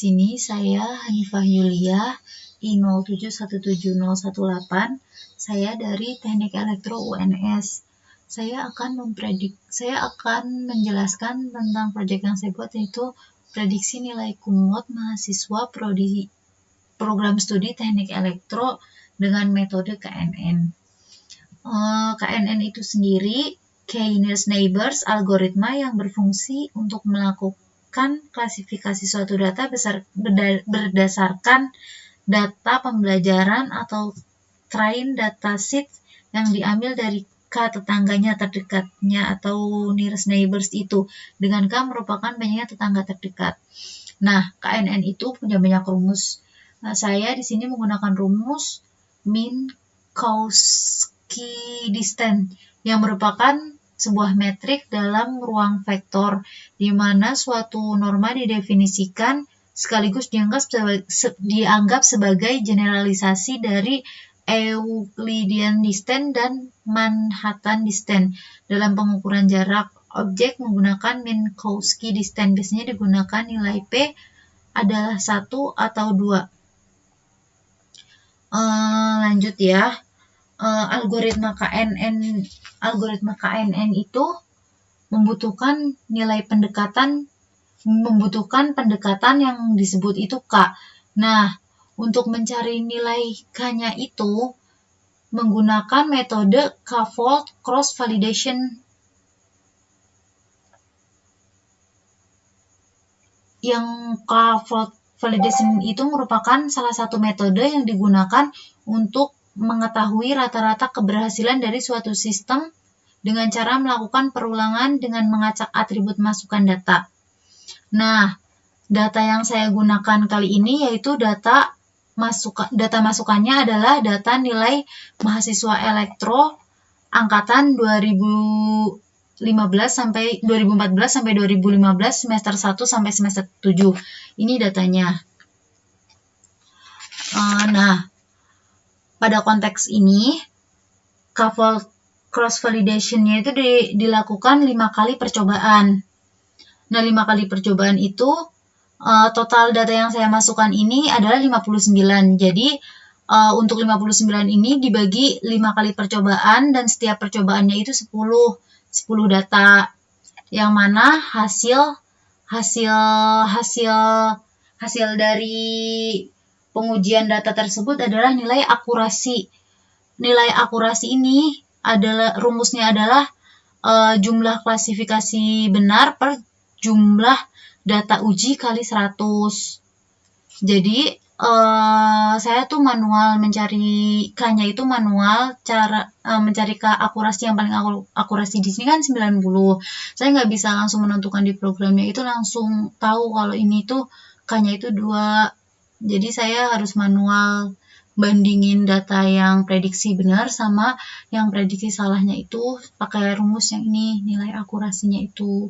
Sini saya Hanifah Yulia, I07170118. Saya dari Teknik Elektro UNS. Saya akan menjelaskan tentang proyek yang saya buat, yaitu prediksi nilai kumut mahasiswa prodi program studi Teknik Elektro dengan metode KNN. KNN itu sendiri Key Nearest Neighbors algoritma yang berfungsi untuk melakukan klasifikasi suatu data berdasarkan data pembelajaran atau train dataset yang diambil dari K tetangganya terdekatnya atau nearest neighbors itu, dengan K merupakan banyaknya tetangga terdekat. Nah, KNN itu punya banyak rumus. Nah, saya di sini menggunakan rumus Minkowski distance yang merupakan sebuah metrik dalam ruang vektor, di mana suatu norma didefinisikan sekaligus dianggap sebagai generalisasi dari Euclidean distance dan Manhattan distance. Dalam pengukuran jarak objek menggunakan Minkowski distance, biasanya digunakan nilai P adalah 1 atau 2. Lanjut ya. Algoritma KNN itu membutuhkan pendekatan yang disebut itu K. Nah, untuk mencari nilai K-nya itu menggunakan metode K-fold cross validation. Yang K-fold validation itu merupakan salah satu metode yang digunakan untuk mengetahui rata-rata keberhasilan dari suatu sistem dengan cara melakukan perulangan dengan mengacak atribut masukan data. Nah, data yang saya gunakan kali ini yaitu data masukannya adalah data nilai mahasiswa elektro angkatan 2014 sampai 2015 semester 1 sampai semester 7. Ini datanya. Nah, pada konteks ini K-fold cross validation-nya itu dilakukan 5 kali percobaan. Nah, 5 kali percobaan itu total data yang saya masukkan ini adalah 59. Jadi untuk 59 ini dibagi 5 kali percobaan dan setiap percobaannya itu 10 data. Yang mana hasil dari pengujian data tersebut adalah nilai akurasi. Nilai akurasi ini rumusnya adalah jumlah klasifikasi benar per jumlah data uji kali 100. Jadi saya tuh manual mencari K-nya itu manual, cara mencari K akurasi yang paling akurasi di sini kan 90. Saya nggak bisa langsung menentukan di programnya itu langsung tahu kalau ini tuh K-nya itu 2. Jadi saya harus manual bandingin data yang prediksi benar sama yang prediksi salahnya itu pakai rumus yang ini, nilai akurasinya itu.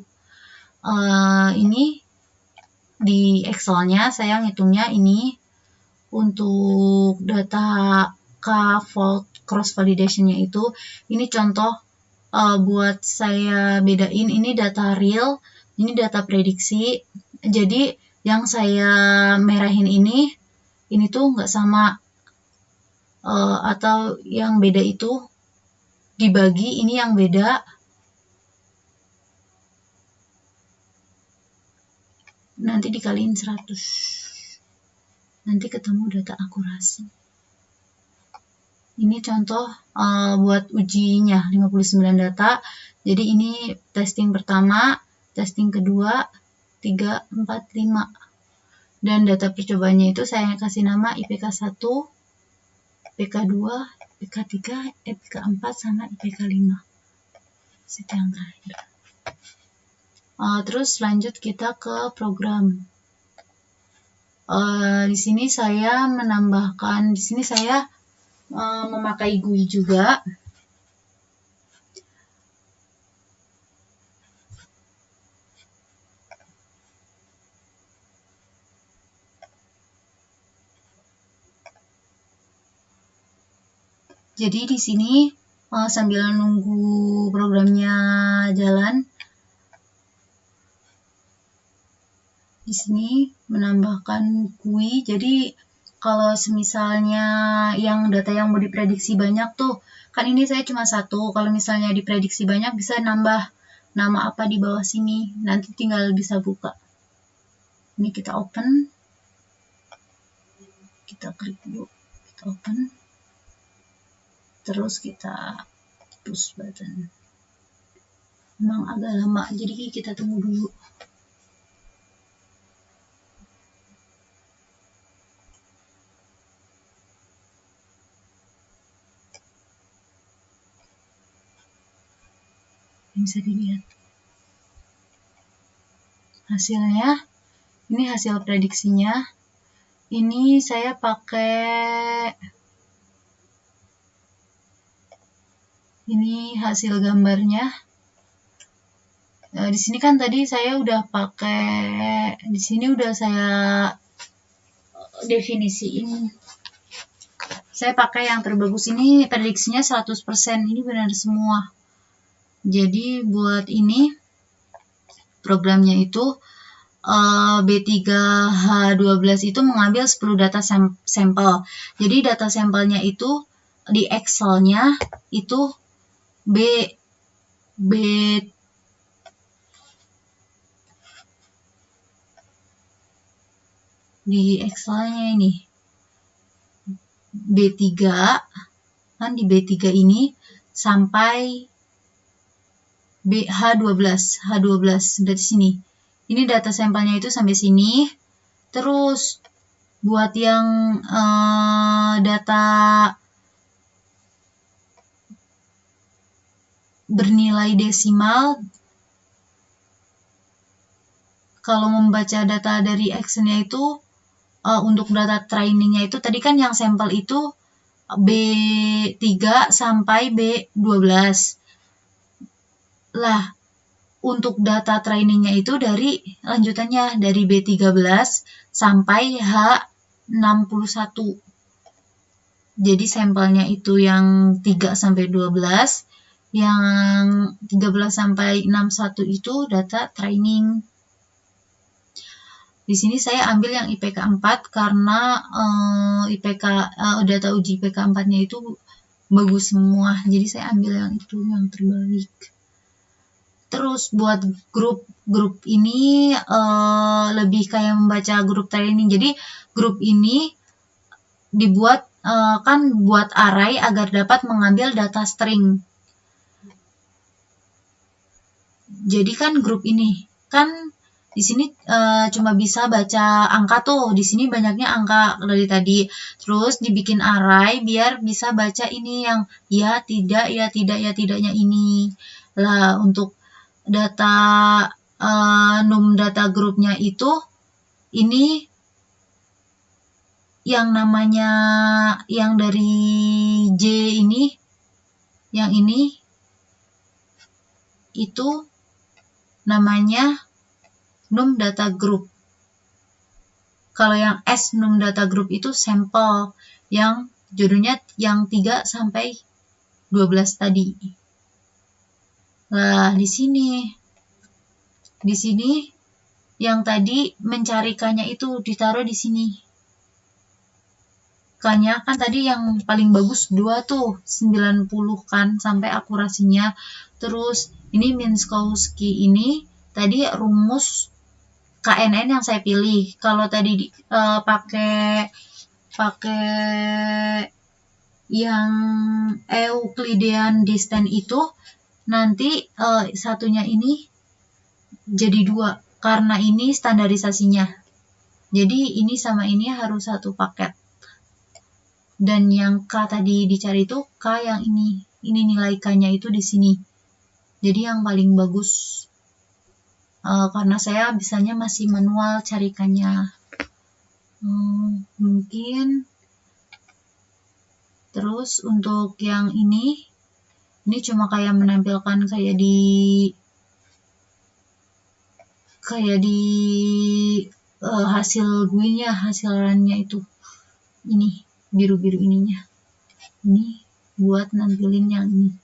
Ini di Excel-nya saya ngitungnya ini untuk data K-fold cross validation-nya itu. Ini contoh buat saya bedain, ini data real, ini data prediksi. Jadi yang saya merahin ini tuh nggak sama, atau yang beda itu dibagi, ini yang beda. Nanti dikaliin 100. Nanti ketemu data akurasi. Ini contoh buat ujinya 59 data. Jadi ini testing pertama, testing kedua, 3, 4, 5. Dan data percobaannya itu saya kasih nama IPK 1, IPK 2, IPK 3, IPK 4, sama IPK 5. Itu yang terakhir. Terus lanjut kita ke program. Di sini saya menambahkan, di sini saya memakai GUI juga. Jadi di sini sambil nunggu programnya jalan, di sini menambahkan kui. Jadi kalau semisalnya yang data yang mau diprediksi banyak tuh, kan ini saya cuma satu. Kalau misalnya diprediksi banyak bisa nambah nama apa di bawah sini. Nanti tinggal bisa buka. Ini kita open. Kita klik dulu. Kita open. Terus kita push button. Memang agak lama, jadi kita tunggu dulu. Bisa dilihat hasilnya. Ini hasil prediksinya. Ini saya pakai, ini hasil gambarnya. Di sini kan tadi saya udah pakai, di sini udah saya definisiin. Saya pakai yang terbagus ini, prediksinya 100%. Ini benar semua. Jadi buat ini programnya itu B3H12 itu mengambil 10 data sampel. Jadi data sampelnya itu di Excel-nya itu di Excel-nya ini B3, kan di B3 ini sampai H12 dari sini. Ini data sampelnya itu sampai sini. Terus buat yang data bernilai desimal, kalau membaca data dari Excel-nya itu untuk data trainingnya itu tadi kan yang sampel itu B3 sampai B12. Lah, untuk data trainingnya itu dari lanjutannya dari B13 sampai H61. Jadi sampelnya itu yang 3 sampai 12, yang 13 sampai 61 itu data training. Di sini saya ambil yang IPK 4 karena data uji IPK 4-nya itu bagus semua. Jadi saya ambil yang itu, yang terbaik. Terus buat grup ini lebih kayak membaca grup training. Jadi grup ini dibuat kan buat array agar dapat mengambil data string. Jadi kan grup ini kan di sini cuma bisa baca angka tuh. Di sini banyaknya angka dari tadi. Terus dibikin array biar bisa baca ini yang ya tidak, ya tidak, ya tidaknya ini. Lah untuk data num data grupnya itu ini yang namanya yang dari J ini, yang ini itu namanya num data group. Kalau yang S num data group itu sampel yang judulnya yang 3 sampai 12 tadi. Nah, di sini yang tadi mencari K-nya itu ditaruh di sini. K-nya kan tadi yang paling bagus 2 tuh, 90 kan sampai akurasinya. Terus ini Minkowski ini tadi rumus KNN yang saya pilih. Kalau tadi pakai yang Euclidean distance itu nanti satunya ini jadi 2 karena ini standarisasinya. Jadi ini sama ini harus satu paket. Dan yang K tadi dicari itu K yang ini. Ini nilai K-nya itu di sini. Jadi yang paling bagus. Karena saya bisanya masih manual cari K-nya. Mungkin. Terus untuk yang ini cuma kayak menampilkan kayak di hasil GUI-nya, hasil run-nya itu. Ini biru-biru ininya. Ini buat nampilin yang ini.